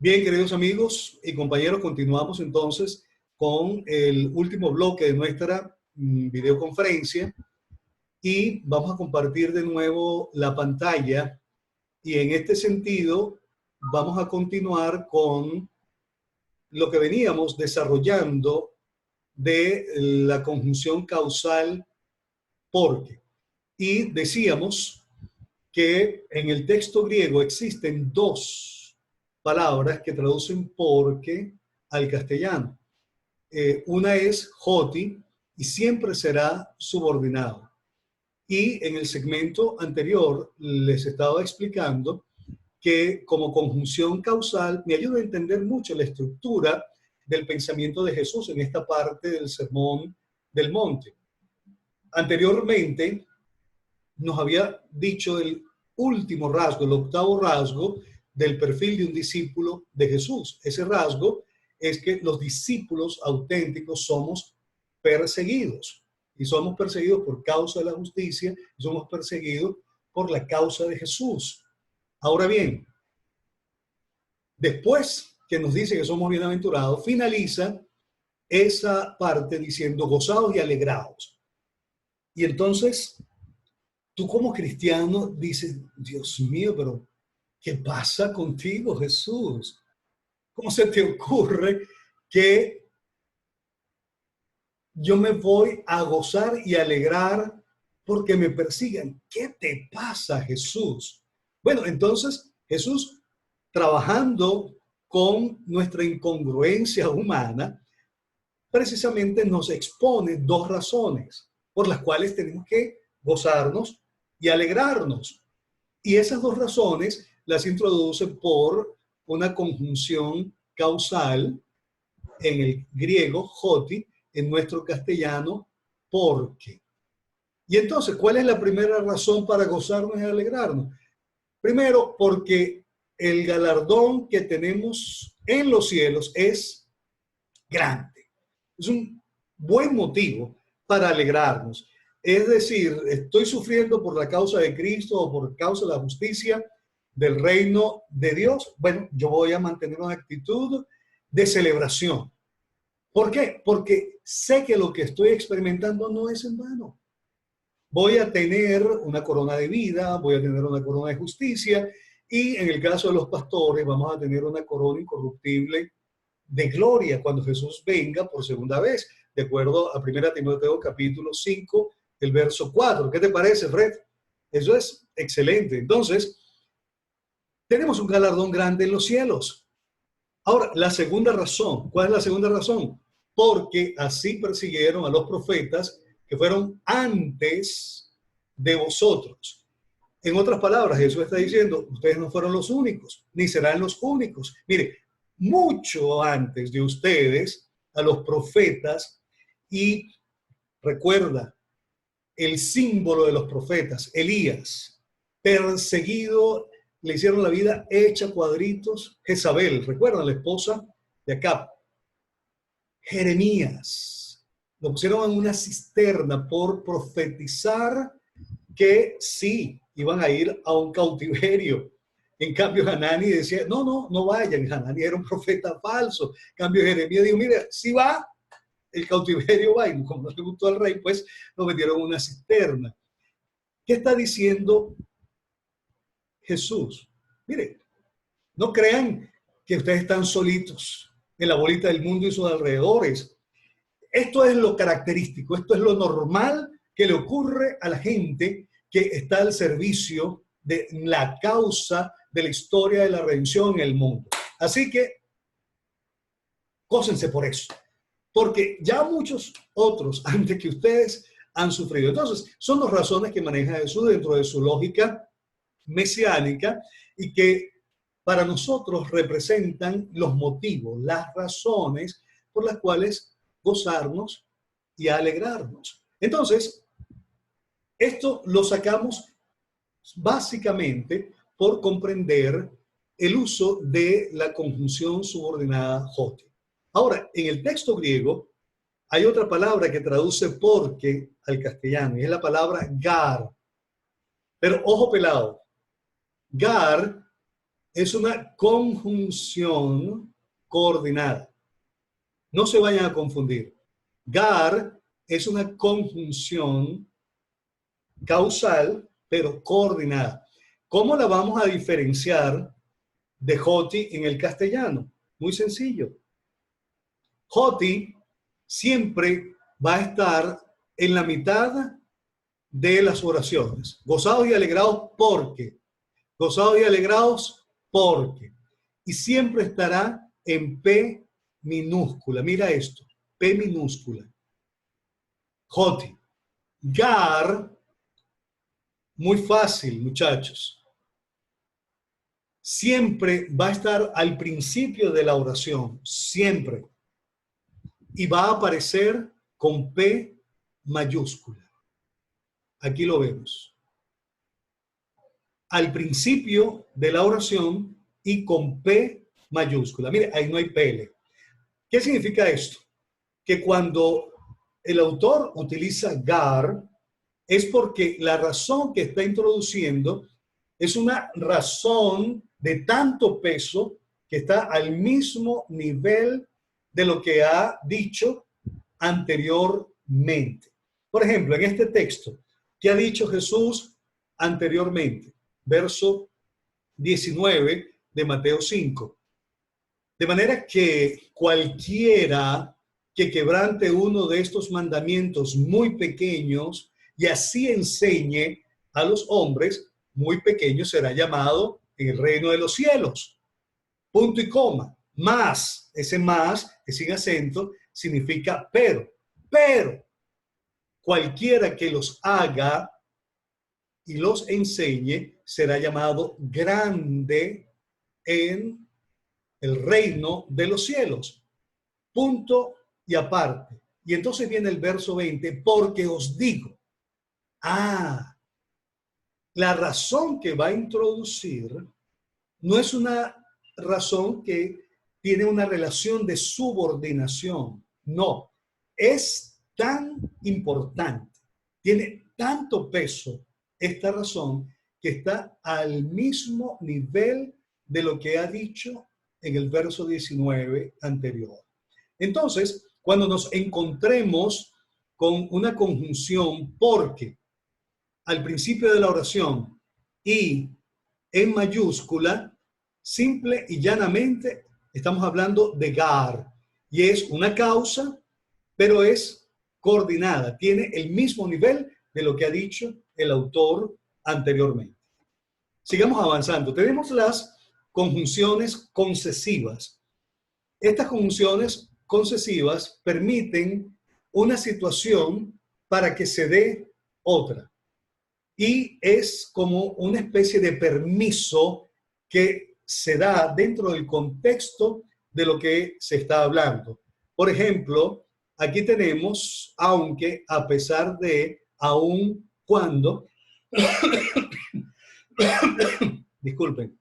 Bien, queridos amigos y compañeros, continuamos entonces con el último bloque de nuestra videoconferencia y vamos a compartir de nuevo la pantalla y en este sentido vamos a continuar con lo que veníamos desarrollando de la conjunción causal porque. Y decíamos que en el texto griego existen dos palabras que traducen porque al castellano. Una es hoti y siempre será subordinado. Y en el segmento anterior les estaba explicando que como conjunción causal me ayuda a entender mucho la estructura del pensamiento de Jesús en esta parte del Sermón del Monte. Anteriormente nos había dicho el último rasgo, el octavo rasgo del perfil de un discípulo de Jesús. Ese rasgo es que los discípulos auténticos somos perseguidos. Y somos perseguidos por causa de la justicia, y somos perseguidos por la causa de Jesús. Ahora bien, después que nos dice que somos bienaventurados, finaliza esa parte diciendo gozaos y alegraos. Y entonces, tú como cristiano dices, Dios mío, pero ¿qué pasa contigo, Jesús? ¿Cómo se te ocurre que yo me voy a gozar y alegrar porque me persigan? ¿Qué te pasa, Jesús? Bueno, entonces Jesús, trabajando con nuestra incongruencia humana, precisamente nos expone dos razones por las cuales tenemos que gozarnos y alegrarnos. Y esas dos razones las introduce por una conjunción causal en el griego, hoti, en nuestro castellano, porque. Y entonces, ¿cuál es la primera razón para gozarnos y alegrarnos? Primero, porque el galardón que tenemos en los cielos es grande. Es un buen motivo para alegrarnos. Es decir, estoy sufriendo por la causa de Cristo o por causa de la justicia del reino de Dios. Bueno, yo voy a mantener una actitud de celebración. ¿Por qué? Porque sé que lo que estoy experimentando no es en vano. Voy a tener una corona de vida, voy a tener una corona de justicia y en el caso de los pastores vamos a tener una corona incorruptible de gloria cuando Jesús venga por segunda vez, de acuerdo a 1 Timoteo capítulo 5, el verso 4. ¿Qué te parece, Fred? Eso es excelente. Entonces, tenemos un galardón grande en los cielos. Ahora, la segunda razón. ¿Cuál es la segunda razón? Porque así persiguieron a los profetas que fueron antes de vosotros. En otras palabras, Jesús está diciendo, ustedes no fueron los únicos, ni serán los únicos. Mire, mucho antes de ustedes, a los profetas, y recuerda, el símbolo de los profetas, Elías, perseguido, le hicieron la vida hecha cuadritos, Jezabel, recuerdan, la esposa de Acab. Jeremías, lo pusieron en una cisterna por profetizar que sí, iban a ir a un cautiverio. En cambio, Hanani decía, no vayan. Hanani era un profeta falso. En cambio, Jeremías dijo, mira, si va, el cautiverio va. Y como no le gustó al rey, pues lo metieron en una cisterna. ¿Qué está diciendo Jesús? Mire, no crean que ustedes están solitos en la bolita del mundo y sus alrededores. Esto es lo característico, esto es lo normal que le ocurre a la gente que está al servicio de la causa de la historia de la redención en el mundo. Así que, gócense por eso, porque ya muchos otros antes que ustedes han sufrido. Entonces, son dos razones que maneja Jesús dentro de su lógica mesiánica y que para nosotros representan los motivos, las razones por las cuales gozarnos y alegrarnos. Entonces, esto lo sacamos básicamente por comprender el uso de la conjunción subordinada hoti. Ahora, en el texto griego hay otra palabra que traduce porque al castellano y es la palabra gar. Pero ojo pelado, gar es una conjunción coordinada. No se vayan a confundir. Gar es una conjunción causal, pero coordinada. ¿Cómo la vamos a diferenciar de Joti en el castellano? Muy sencillo. Joti siempre va a estar en la mitad de las oraciones. Gozados y alegrados porque. Gozados y alegrados porque. Y siempre estará en P minúscula. Mira esto. P minúscula. Joti. Gar, muy fácil, muchachos. Siempre va a estar al principio de la oración. Siempre. Y va a aparecer con P mayúscula. Aquí lo vemos. Al principio de la oración y con P mayúscula. Mire, ahí no hay PL. ¿Qué significa esto? Que cuando el autor utiliza gar, es porque la razón que está introduciendo es una razón de tanto peso que está al mismo nivel de lo que ha dicho anteriormente. Por ejemplo, en este texto, ¿qué ha dicho Jesús anteriormente? Verso 19 de Mateo 5. De manera que cualquiera que quebrante uno de estos mandamientos muy pequeños y así enseñe a los hombres, muy pequeño será llamado en el reino de los cielos. Punto y coma. Más, ese más, que sin acento, significa pero. Pero cualquiera que los haga y los enseñe será llamado grande en el reino de los cielos. Punto y aparte. Y entonces viene el verso 20, porque os digo. La razón que va a introducir no es una razón que tiene una relación de subordinación. No, es tan importante, tiene tanto peso esta razón que está al mismo nivel de lo que ha dicho en el verso 19 anterior. Entonces, cuando nos encontremos con una conjunción porque al principio de la oración y en mayúscula, simple y llanamente estamos hablando de gar, y es una causa, pero es coordinada, tiene el mismo nivel de lo que ha dicho el autor anteriormente. Sigamos avanzando. Tenemos las conjunciones concesivas. Estas conjunciones concesivas permiten una situación para que se dé otra. Y es como una especie de permiso que se da dentro del contexto de lo que se está hablando. Por ejemplo, aquí tenemos aunque, a pesar de, aun cuando. Disculpen.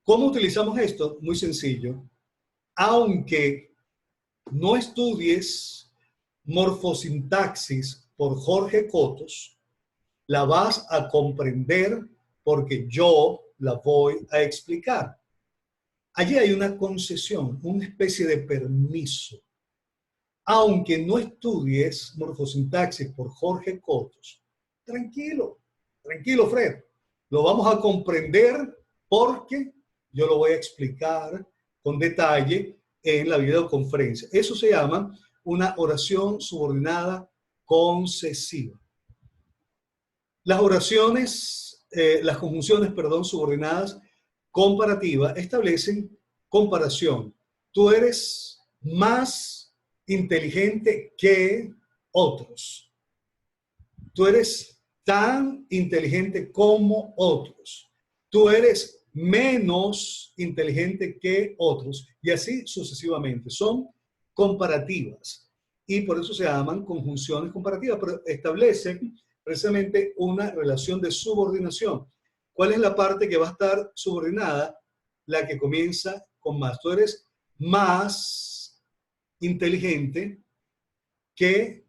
¿Cómo utilizamos esto? Muy sencillo. Aunque no estudies morfosintaxis por Jorge Cotos, la vas a comprender porque yo la voy a explicar. Allí hay una concesión, una especie de permiso. Aunque no estudies morfosintaxis por Jorge Cotos, tranquilo, tranquilo, Fred. Lo vamos a comprender porque yo lo voy a explicar con detalle en la videoconferencia. Eso se llama una oración subordinada concesiva. Las oraciones, las conjunciones, perdón, subordinadas comparativas establecen comparación. Tú eres más inteligente que otros. Tú eres tan inteligente como otros. Tú eres menos inteligente que otros y así sucesivamente. Son comparativas y por eso se llaman conjunciones comparativas, pero establecen precisamente una relación de subordinación. ¿Cuál es la parte que va a estar subordinada? La que comienza con más. Tú eres más inteligente que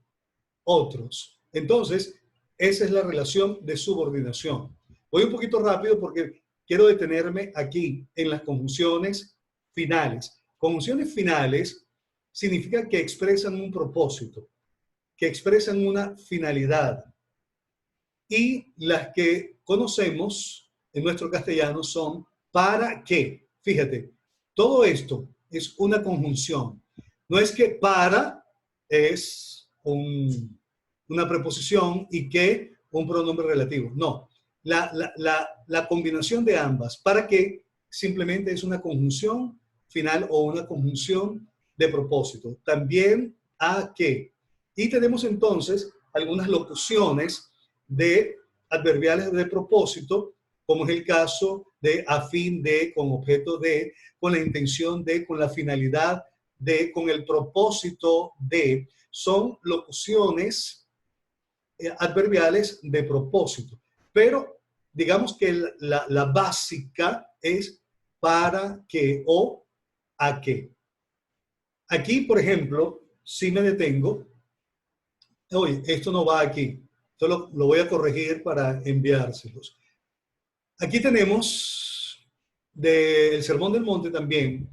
otros. Entonces, esa es la relación de subordinación. Voy un poquito rápido porque quiero detenerme aquí en las conjunciones finales. Conjunciones finales significa que expresan un propósito, que expresan una finalidad. Y las que conocemos en nuestro castellano son para qué. Fíjate, todo esto es una conjunción. No es que para es una preposición y que un pronombre relativo. No, la combinación de ambas, para qué, simplemente es una conjunción final o una conjunción de propósito. También a qué. Y tenemos entonces algunas locuciones de adverbiales de propósito, como es el caso de a fin de, con objeto de, con la intención de, con la finalidad de, con el propósito de. Son locuciones adverbiales de propósito. Pero digamos que la básica es para qué o a qué. Aquí, por ejemplo, si me detengo, oye, esto no va aquí. Esto lo voy a corregir para enviárselos. Aquí tenemos del Sermón del Monte también,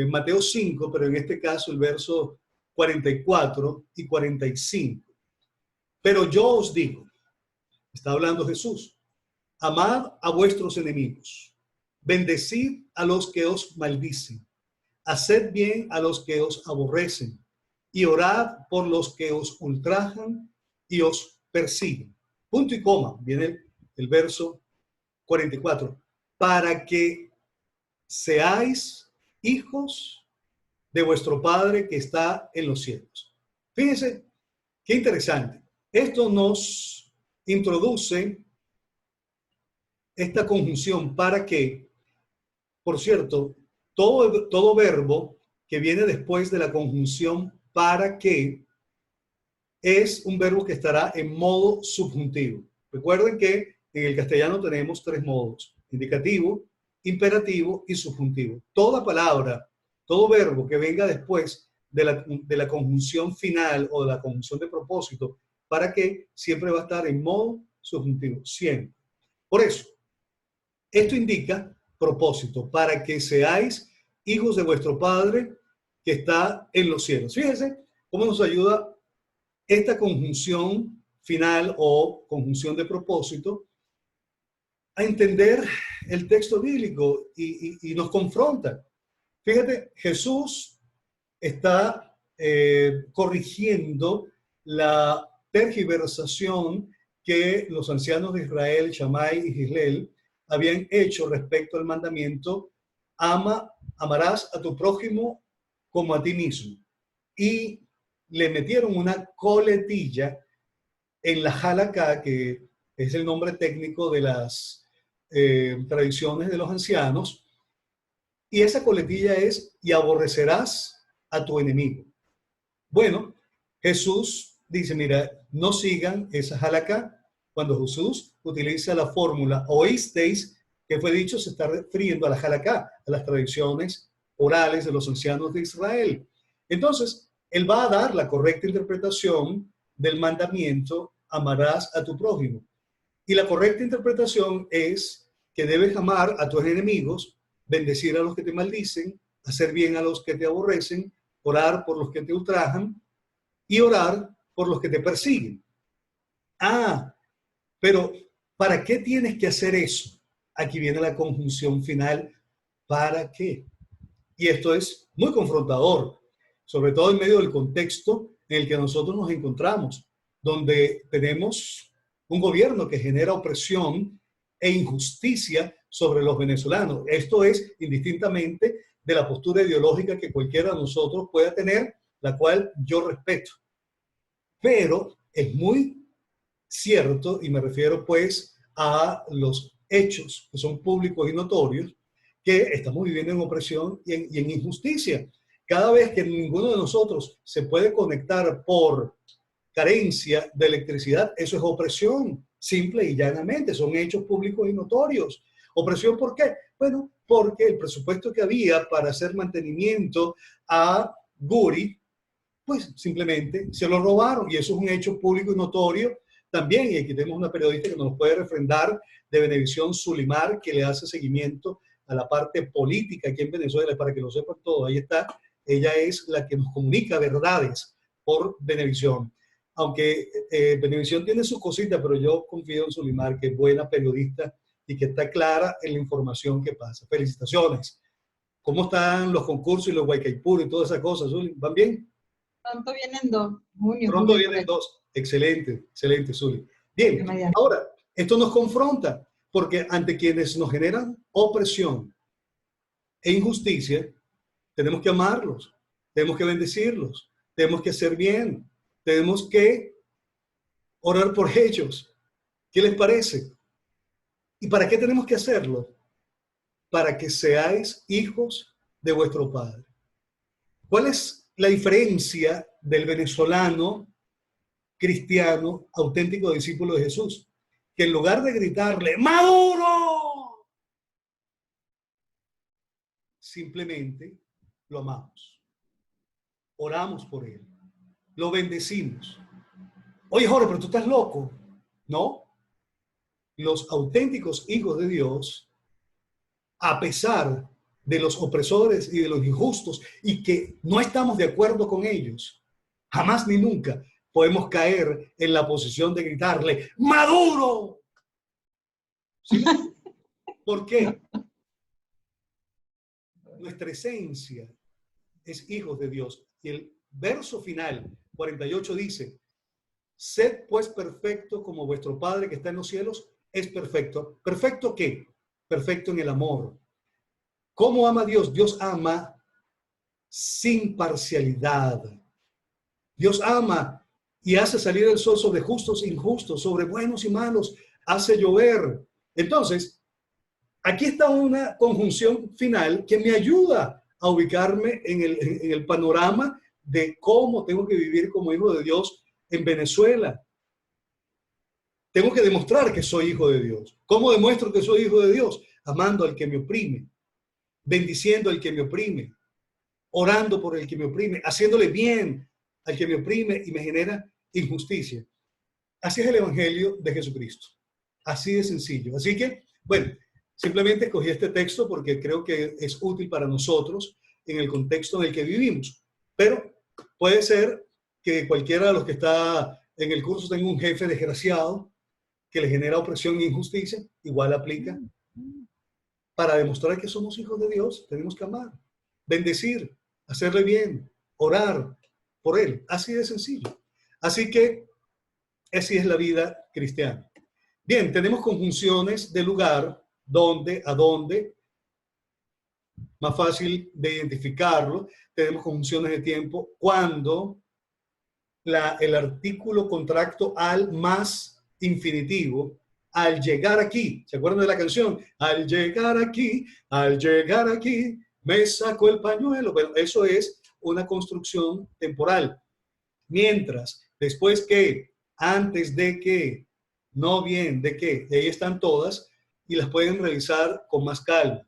Mateo 5, pero en este caso el verso 44 y 45. Pero yo os digo, está hablando Jesús, amad a vuestros enemigos, bendecid a los que os maldicen, haced bien a los que os aborrecen, y orad por los que os ultrajan y os persiguen. Punto y coma, viene el verso 44. Para que seáis hijos de vuestro Padre que está en los cielos. Fíjense, qué interesante. Esto nos introduce esta conjunción para que, por cierto, todo verbo que viene después de la conjunción para que es un verbo que estará en modo subjuntivo. Recuerden que en el castellano tenemos tres modos: indicativo, imperativo y subjuntivo. Toda palabra, todo verbo que venga después de la conjunción final o de la conjunción de propósito, para que siempre va a estar en modo subjuntivo, siempre. Por eso, esto indica propósito, para que seáis hijos de vuestro Padre que está en los cielos. Fíjense cómo nos ayuda esta conjunción final o conjunción de propósito a entender el texto bíblico y nos confronta. Fíjate, Jesús está corrigiendo la tergiversación que los ancianos de Israel, Shammai y Gislel, habían hecho respecto al mandamiento: amarás a tu prójimo como a ti mismo. Y le metieron una coletilla en la halakha, que es el nombre técnico de las tradiciones de los ancianos, y esa coletilla es: y aborrecerás a tu enemigo. Bueno, Jesús dice, mira, no sigan esa halakha. Cuando Jesús utiliza la fórmula oísteis, que fue dicho, se está refiriendo a la halakha, a las tradiciones orales de los ancianos de Israel. Entonces, él va a dar la correcta interpretación del mandamiento: amarás a tu prójimo. Y la correcta interpretación es que debes amar a tus enemigos, bendecir a los que te maldicen, hacer bien a los que te aborrecen, orar por los que te ultrajan y orar por los que te persiguen. Ah, pero ¿para qué tienes que hacer eso? Aquí viene la conjunción final: ¿para qué? Y esto es muy confrontador, sobre todo en medio del contexto en el que nosotros nos encontramos, donde tenemos un gobierno que genera opresión e injusticia sobre los venezolanos. Esto es indistintamente de la postura ideológica que cualquiera de nosotros pueda tener, la cual yo respeto. Pero es muy cierto, y me refiero pues a los hechos que son públicos y notorios, que estamos viviendo en opresión y en injusticia. Cada vez que ninguno de nosotros se puede conectar por carencia de electricidad, eso es opresión, simple y llanamente, son hechos públicos y notorios. ¿Opresión por qué? Bueno, porque el presupuesto que había para hacer mantenimiento a Guri, pues simplemente se lo robaron, y eso es un hecho público y notorio también, y aquí tenemos una periodista que nos puede refrendar de Venevisión, Zulimar, que le hace seguimiento a la parte política aquí en Venezuela, para que lo sepan todo. Ahí está. Ella es la que nos comunica verdades por Venevisión. Aunque Venevisión tiene su cosita, pero yo confío en Zulimar, que es buena periodista y que está clara en la información que pasa. Felicitaciones. ¿Cómo están los concursos y los Guaycaipuro y todas esas cosas, Zuli? ¿Van bien? Pronto vienen dos, junio, Pronto julio, por vienen ahí. dos. Excelente, excelente, Zuli. Bien, Mañana. ahora, esto nos confronta, porque ante quienes nos generan opresión e injusticia, tenemos que amarlos, tenemos que bendecirlos, tenemos que hacer bien, tenemos que orar por ellos. ¿Qué les parece? ¿Y para qué tenemos que hacerlo? Para que seáis hijos de vuestro Padre. ¿Cuál es la diferencia del venezolano cristiano, auténtico discípulo de Jesús? Que en lugar de gritarle, ¡Maduro!, simplemente lo amamos, oramos por él, lo bendecimos. Oye, Jorge, pero tú estás loco. No, los auténticos hijos de Dios, a pesar de los opresores y de los injustos, y que no estamos de acuerdo con ellos, jamás ni nunca podemos caer en la posición de gritarle, ¡Maduro! ¿Sí? ¿Por qué? Nuestra esencia es hijos de Dios. Y el verso final, 48, dice, sed pues perfecto como vuestro Padre que está en los cielos es perfecto. ¿Perfecto qué? Perfecto en el amor. ¿Cómo ama Dios? Dios ama sin parcialidad. Dios ama y hace salir el sol sobre justos e injustos, sobre buenos y malos, hace llover. Entonces, aquí está una conjunción final que me ayuda a ubicarme en el panorama de cómo tengo que vivir como hijo de Dios en Venezuela. Tengo que demostrar que soy hijo de Dios. ¿Cómo demuestro que soy hijo de Dios? Amando al que me oprime, bendiciendo al que me oprime, orando por el que me oprime, haciéndole bien al que me oprime y me genera injusticia. Así es el Evangelio de Jesucristo. Así de sencillo. Así que, bueno, simplemente escogí este texto porque creo que es útil para nosotros en el contexto en el que vivimos. Pero puede ser que cualquiera de los que está en el curso tenga un jefe desgraciado que le genera opresión e injusticia. Igual aplica. Para demostrar que somos hijos de Dios, tenemos que amar, bendecir, hacerle bien, orar por él. Así de sencillo. Así que así es la vida cristiana. Bien, tenemos conjunciones de lugar, dónde, a dónde, más fácil de identificarlo. Tenemos conjunciones de tiempo, cuando el artículo contracto al más infinitivo, al llegar aquí. ¿Se acuerdan de la canción? Al llegar aquí, me sacó el pañuelo. Bueno, eso es una construcción temporal. Mientras, después que, antes de que, no bien, de que, ahí están todas y las pueden revisar con más calma.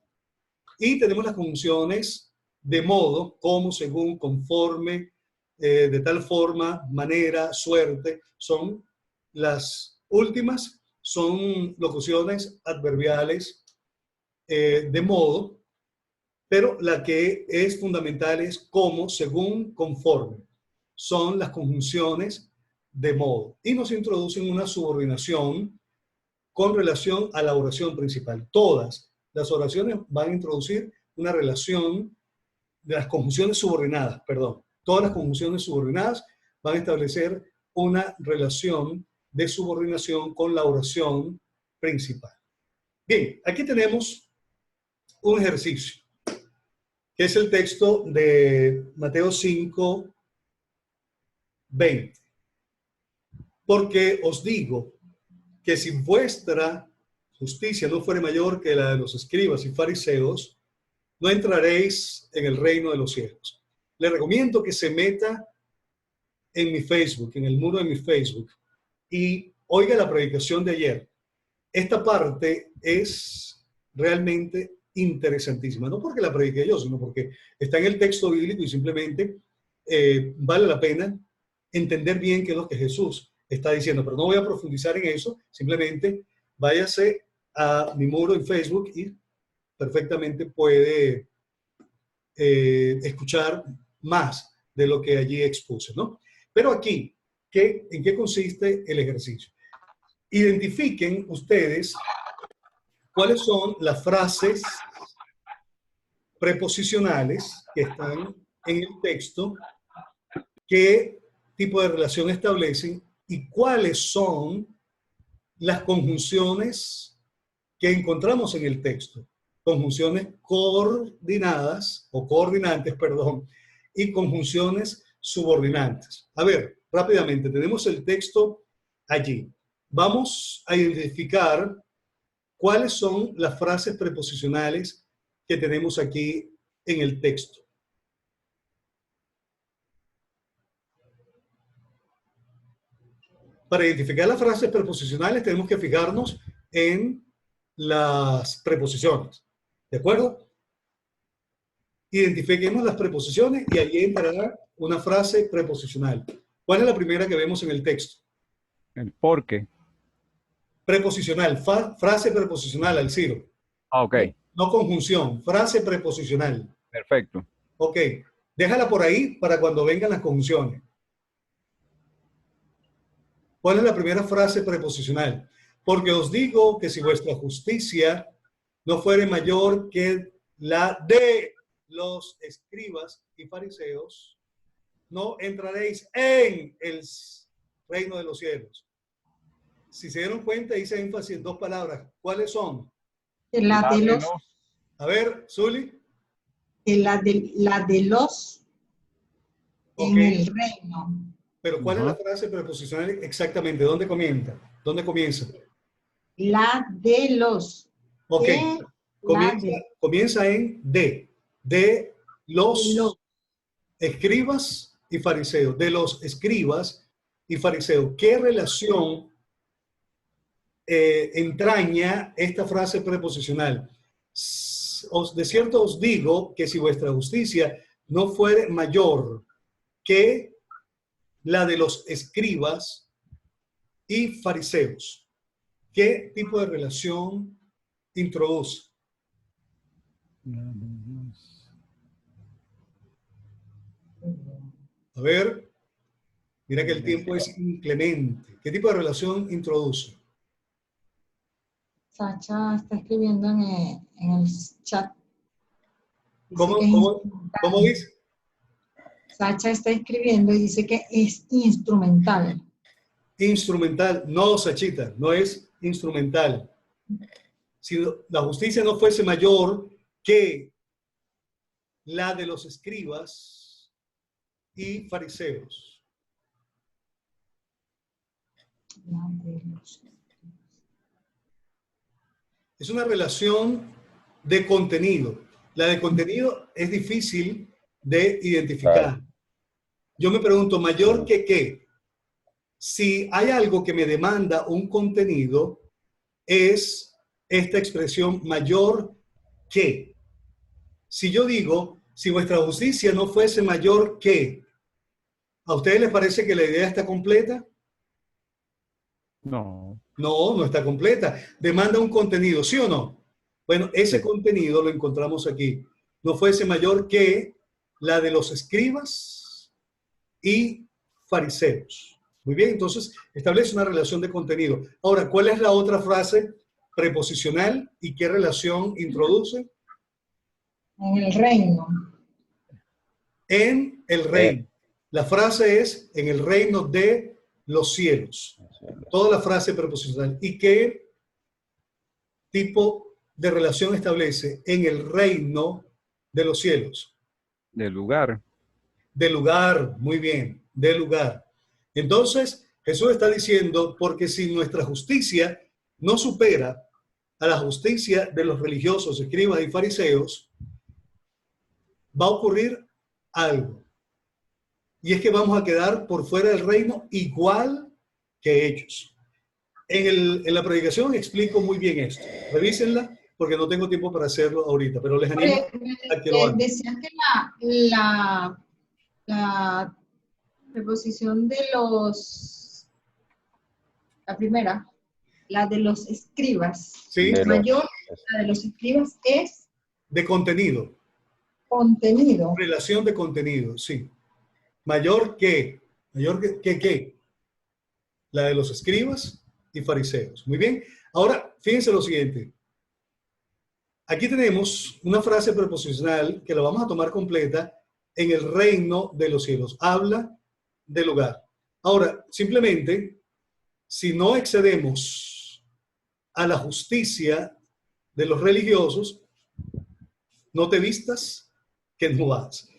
Y tenemos las conjunciones de modo, como, según, conforme, de tal forma, manera, suerte, son las últimas, son locuciones adverbiales de modo, pero la que es fundamental es como, según, conforme. Son las conjunciones de modo. Y nos introducen una subordinación con relación a la oración principal. Todas las oraciones van a introducir una relación de las conjunciones subordinadas, perdón. Todas las conjunciones subordinadas van a establecer una relación de subordinación con la oración principal. Bien, aquí tenemos un ejercicio, que es el texto de Mateo 5, 20. Porque os digo que si vuestra justicia no fuere mayor que la de los escribas y fariseos, no entraréis en el reino de los cielos. Le recomiendo que se meta en mi Facebook, en el muro de mi Facebook, y oiga la predicación de ayer. Esta parte es realmente interesantísima, no porque la prediqué yo, sino porque está en el texto bíblico y simplemente vale la pena entender bien qué es lo que Jesús está diciendo, pero no voy a profundizar en eso, simplemente váyase a mi muro en Facebook y perfectamente puede escuchar más de lo que allí expuse, ¿no? Pero aquí, ¿en qué consiste el ejercicio? Identifiquen ustedes cuáles son las frases preposicionales que están en el texto, qué tipo de relación establecen y cuáles son las conjunciones que encontramos en el texto. Conjunciones coordinadas o coordinantes, perdón, y conjunciones subordinantes. A ver, rápidamente, tenemos el texto allí. Vamos a identificar cuáles son las frases preposicionales que tenemos aquí en el texto. Para identificar las frases preposicionales tenemos que fijarnos en las preposiciones. ¿De acuerdo? Identifiquemos las preposiciones y allí entrará una frase preposicional. ¿Cuál es la primera que vemos en el texto? El porque. Preposicional, frase preposicional, Alciro. Ah, ok. No conjunción, frase preposicional. Perfecto. Ok, déjala por ahí para cuando vengan las conjunciones. ¿Cuál es la primera frase preposicional? Porque os digo que si vuestra justicia no fuere mayor que la de los escribas y fariseos, no entraréis en el reino de los cielos. Si se dieron cuenta, hice énfasis en dos palabras. ¿Cuáles son? La de los, A ver, Zuli. la de los en Okay. el reino. Pero ¿cuál es la frase preposicional exactamente? ¿Dónde comienza? ¿Dónde comienza? La de los. Ok. Comienza en de los escribas y fariseos. De los escribas y fariseos. ¿Qué relación entraña esta frase preposicional? De cierto os digo que si vuestra justicia no fuere mayor que la de los escribas y fariseos. ¿Qué tipo de relación introduce? A ver, mira que el tiempo es inclemente. ¿Qué tipo de relación introduce? Sacha está escribiendo en el chat. ¿Cómo dice? Sacha está escribiendo y dice que es instrumental. Instrumental. No, Sachita, no es instrumental. Si la justicia no fuese mayor que la de los escribas y fariseos. Es una relación de contenido. La de contenido es difícil de identificar. Yo me pregunto, ¿mayor que qué? Si hay algo que me demanda un contenido, es esta expresión mayor que. Si yo digo, si vuestra justicia no fuese mayor que, ¿a ustedes les parece que la idea está completa? No. No, no está completa. Demanda un contenido, ¿sí o no? Bueno, ese contenido lo encontramos aquí. No fuese mayor que la de los escribas y fariseos. Muy bien, entonces establece una relación de contenido. Ahora, ¿cuál es la otra frase preposicional y qué relación introduce? En el reino. En el reino. La frase es en el reino de los cielos. Toda la frase preposicional. ¿Y qué tipo de relación establece en el reino de los cielos? Del lugar. Del lugar, muy bien, del lugar. Entonces, Jesús está diciendo, porque si nuestra justicia no supera a la justicia de los religiosos, escribas y fariseos, va a ocurrir algo. Y es que vamos a quedar por fuera del reino igual que ellos. En la predicación explico muy bien esto. Revísenla porque no tengo tiempo para hacerlo ahorita, pero les animo a que lo hagan. Decían que la preposición de los La primera, la de los escribas. ¿Sí? De los- Mayor, la de los escribas es De contenido, contenido. relación de contenido, sí. Mayor que ¿qué? La de los escribas y fariseos. Muy bien. Ahora, fíjense lo siguiente. Aquí tenemos una frase preposicional que la vamos a tomar completa en el reino de los cielos. Habla del lugar. Ahora, simplemente, si no excedemos a la justicia de los religiosos, no te vistas que no vas.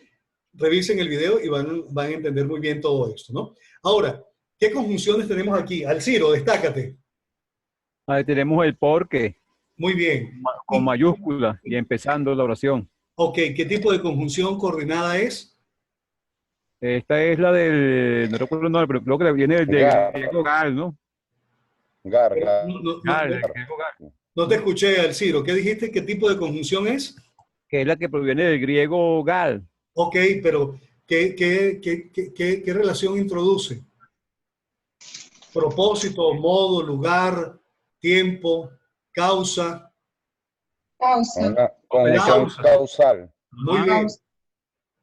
Revisen el video y van a entender muy bien todo esto, ¿no? Ahora, ¿qué conjunciones tenemos aquí? Alciro, destácate. Ahí tenemos el porque Muy bien. con mayúscula y empezando la oración. Ok, ¿qué tipo de conjunción coordinada es? Esta es la del, no recuerdo el nombre, pero creo que viene del Gar. griego gal, ¿no? Gar, No, gar. Gal, del griego gal, no te escuché, Alciro. ¿Qué dijiste? ¿Qué tipo de conjunción es? que es la que proviene del griego gal. Ok, pero ¿qué relación introduce? Propósito, modo, lugar, tiempo, causa. Causa. Una conjunción Causa. causal. Muy Ajá. bien.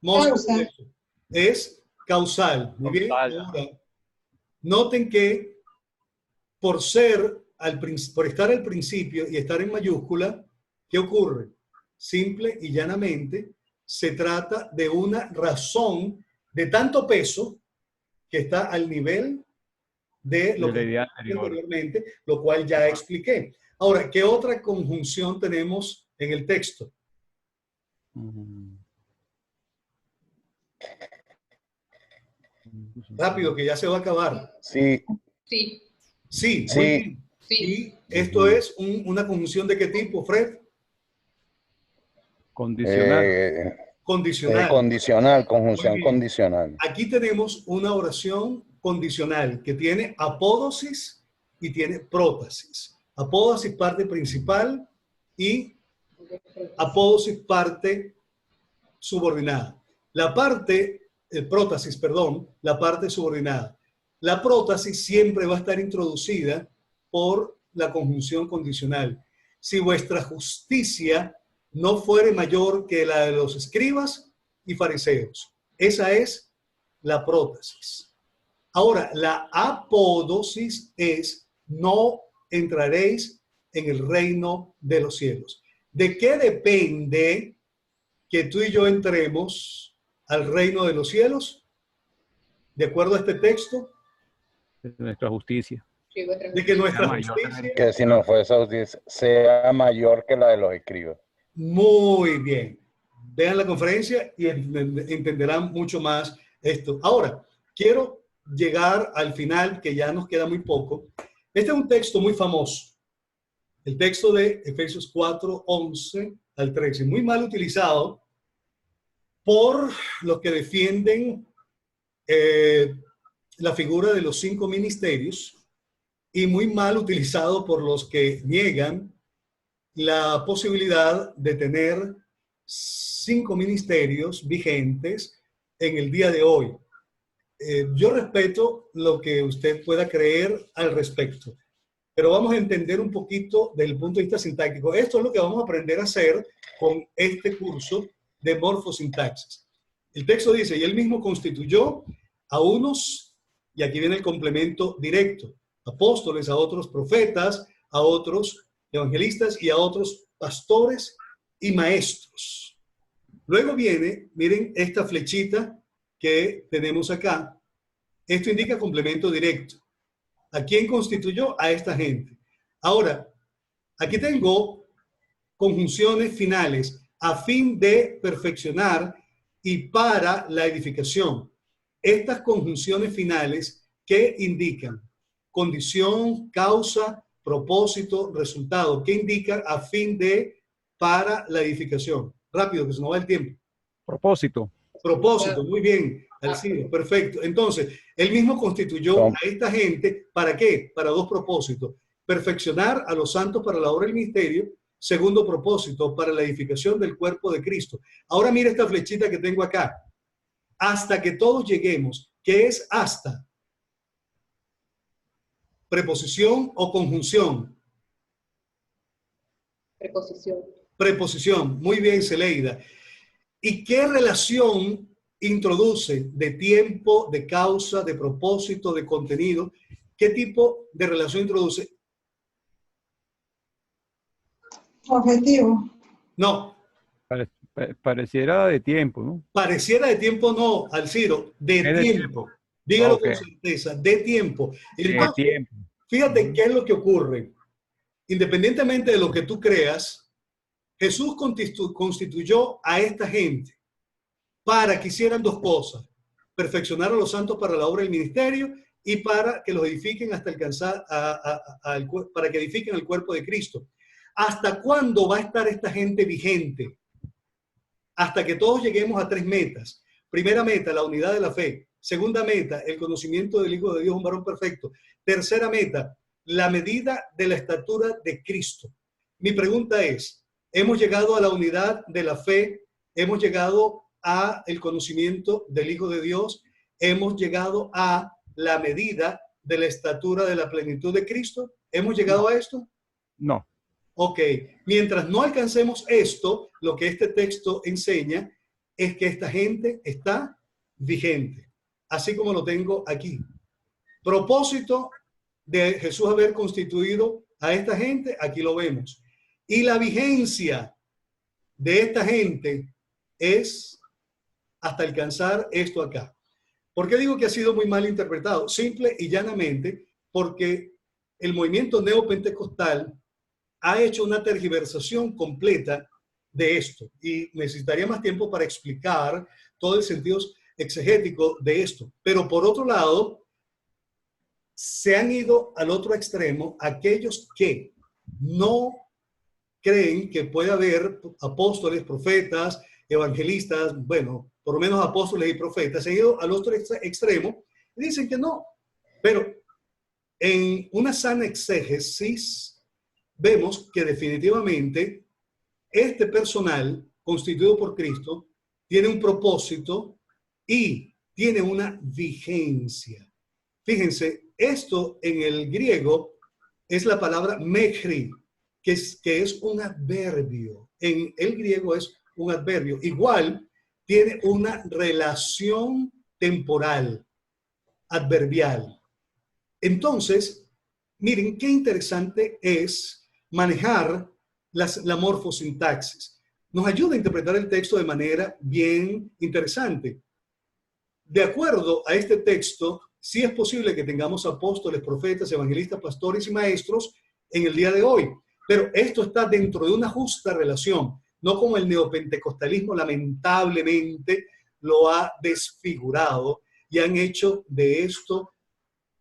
Mosca, Causa. es causal. Muy bien. Causal. Ahora, noten que por por estar al principio y estar en mayúscula, ¿qué ocurre? Simple y llanamente, se trata de una razón de tanto peso que está al nivel de lo De la que idea expliqué anterior. anteriormente, lo cual ya expliqué. Ahora, ¿qué otra conjunción tenemos en el texto? Rápido, que ya se va a acabar. Sí, Sí, Sí, muy Sí. bien. sí. ¿Y esto es una conjunción de qué tipo, Fred? Condicional. Condicional. condicional, Muy conjunción bien. condicional. Aquí tenemos una oración condicional que tiene apódosis y tiene prótasis. Apódosis parte principal y apódosis parte subordinada. La parte, prótasis, perdón, la parte subordinada. La prótasis siempre va a estar introducida por la conjunción condicional. Si vuestra justicia no fuere mayor que la de los escribas y fariseos. Esa es la prótasis. Ahora, la apódosis es no entraréis en el reino de los cielos. ¿De qué depende que tú y yo entremos al reino de los cielos? De acuerdo a este texto, De nuestra justicia. de que nuestra mayor justicia... Que si no fuese justicia, sea mayor que la de los escribas. Muy bien. Vean la conferencia y entenderán mucho más esto. Ahora, quiero llegar al final, que ya nos queda muy poco. Este es un texto muy famoso. El texto de Efesios 4, 11 al 13. Muy mal utilizado por los que defienden la figura de los 5 ministerios y muy mal utilizado por los que niegan la posibilidad de tener 5 ministerios vigentes en el día de hoy. Yo respeto lo que usted pueda creer al respecto, pero vamos a entender un poquito desde el punto de vista sintáctico. Esto es lo que vamos a aprender a hacer con este curso de morfosintaxis. El texto dice, y él mismo constituyó a unos, y aquí viene el complemento directo, apóstoles, a otros profetas, a otros evangelistas y a otros pastores y maestros. Luego viene, miren esta flechita que tenemos acá. Esto indica complemento directo. ¿A quién constituyó? A esta gente. Ahora, aquí tengo conjunciones finales a fin de perfeccionar y para la edificación. Estas conjunciones finales, ¿qué indican? Condición, causa, propósito, resultado. ¿Qué indican a fin de para la edificación? Rápido, que se nos va el tiempo. Propósito. Propósito, muy bien, Alcino, perfecto. Entonces, él mismo constituyó a esta gente, ¿para qué? Para 2 propósitos. Perfeccionar a los santos para la obra del ministerio. Segundo propósito, para la edificación del cuerpo de Cristo. Ahora mira esta flechita que tengo acá. Hasta que todos lleguemos. ¿Qué es hasta? ¿Preposición o conjunción? Preposición. Preposición. Muy bien, Celeida. ¿Y qué relación introduce de tiempo, de causa, de propósito, de contenido? ¿Qué tipo de relación introduce? Objetivo. No, Pareciera de tiempo, ¿no? pareciera de tiempo no, Alciro, de Es de tiempo. Dígalo Ok. con certeza, de tiempo. De Entonces, tiempo. fíjate qué es lo que ocurre. Independientemente de lo que tú creas, Jesús constituyó a esta gente para que hicieran dos cosas: perfeccionar a los santos para la obra del ministerio y para que los edifiquen hasta alcanzar, para que edifiquen el cuerpo de Cristo. ¿Hasta cuándo va a estar esta gente vigente? Hasta que todos lleguemos a tres metas. Primera meta, la unidad de la fe. Segunda meta, el conocimiento del Hijo de Dios, un varón perfecto. Tercera meta, la medida de la estatura de Cristo. Mi pregunta es, ¿hemos llegado a la unidad de la fe? ¿Hemos llegado a el conocimiento del Hijo de Dios? ¿Hemos llegado a la medida de la estatura de la plenitud de Cristo? ¿Hemos llegado a esto? No. Ok, mientras no alcancemos esto, lo que este texto enseña es que esta gente está vigente, así como lo tengo aquí. Propósito de Jesús haber constituido a esta gente, aquí lo vemos. Y la vigencia de esta gente es hasta alcanzar esto acá. ¿Por qué digo que ha sido muy mal interpretado? Simple y llanamente porque el movimiento neopentecostal ha hecho una tergiversación completa de esto y necesitaría más tiempo para explicar todo el sentido exegético de esto. Pero por otro lado, se han ido al otro extremo aquellos que no creen que puede haber apóstoles, profetas, evangelistas, bueno, por lo menos apóstoles y profetas, se han ido al otro extremo y dicen que no. Pero en una sana exégesis vemos que definitivamente este personal constituido por Cristo tiene un propósito y tiene una vigencia. Fíjense, esto en el griego es la palabra mechri, que es un adverbio. En el griego es un adverbio. Igual tiene una relación temporal, adverbial. Entonces, miren qué interesante es manejar la morfosintaxis. Nos ayuda a interpretar el texto de manera bien interesante. De acuerdo a este texto, sí es posible que tengamos apóstoles, profetas, evangelistas, pastores y maestros en el día de hoy, pero esto está dentro de una justa relación, no como el neopentecostalismo lamentablemente lo ha desfigurado y han hecho de esto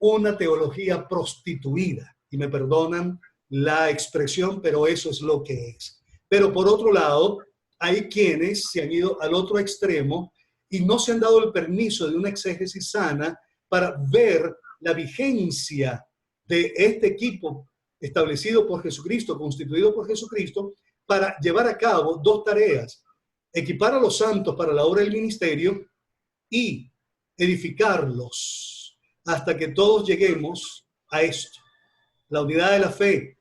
una teología prostituida. Y me perdonan la expresión, pero eso es lo que es. Pero por otro lado, hay quienes se han ido al otro extremo y no se han dado el permiso de una exégesis sana para ver la vigencia de este equipo establecido por Jesucristo, constituido por Jesucristo, para llevar a cabo dos tareas: equipar a los santos para la obra del ministerio y edificarlos hasta que todos lleguemos a esto: la unidad de la fe,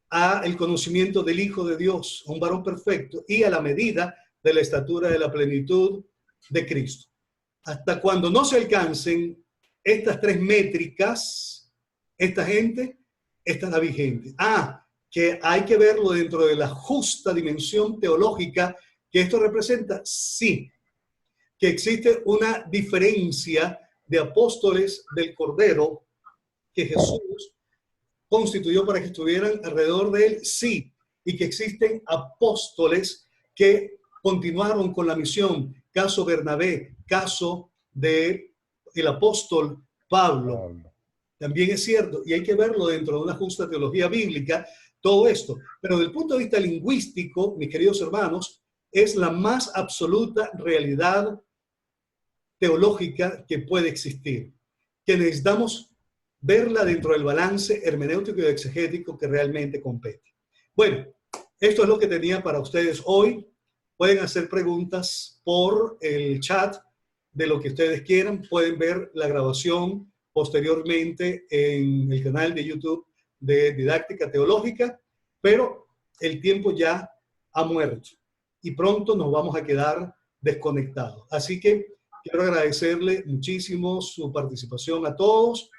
a el conocimiento del Hijo de Dios, a un varón perfecto, y a la medida de la estatura de la plenitud de Cristo. Hasta cuando no se alcancen estas tres métricas, esta gente estará vigente. Que hay que verlo dentro de la justa dimensión teológica que esto representa. Sí, que existe una diferencia de apóstoles del Cordero que Jesús constituyó para que estuvieran alrededor de él, sí, y que existen apóstoles que continuaron con la misión, caso Bernabé, caso de el apóstol Pablo. También es cierto, y hay que verlo dentro de una justa teología bíblica, todo esto. Pero desde el punto de vista lingüístico, mis queridos hermanos, es la más absoluta realidad teológica que puede existir, que necesitamos verla dentro del balance hermenéutico y exegético que realmente compete. Bueno, esto es lo que tenía para ustedes hoy. Pueden hacer preguntas por el chat de lo que ustedes quieran. Pueden ver la grabación posteriormente en el canal de YouTube de Didáctica Teológica, pero el tiempo ya ha muerto y pronto nos vamos a quedar desconectados. Así que quiero agradecerle muchísimo su participación a todos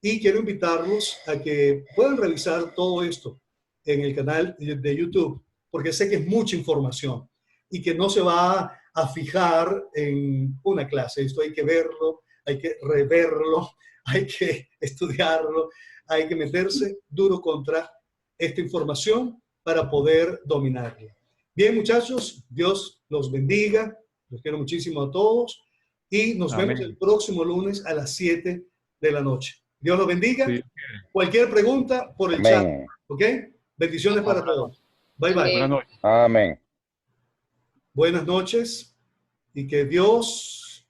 y quiero invitarlos a que puedan revisar todo esto en el canal de YouTube, porque sé que es mucha información y que no se va a fijar en una clase. Esto hay que verlo, hay que reverlo, hay que estudiarlo, hay que meterse duro contra esta información para poder dominarla. Bien, muchachos, Dios los bendiga. Los quiero muchísimo a todos y nos Amén. vemos el próximo lunes a las 7 de la noche. Dios los bendiga. Sí. Cualquier pregunta por el chat, Amén. ¿ok? Bendiciones para todos. Bye, bye. Buenas noches. Amén. Buenas noches y que Dios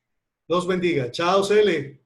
los bendiga. Chao, Cele.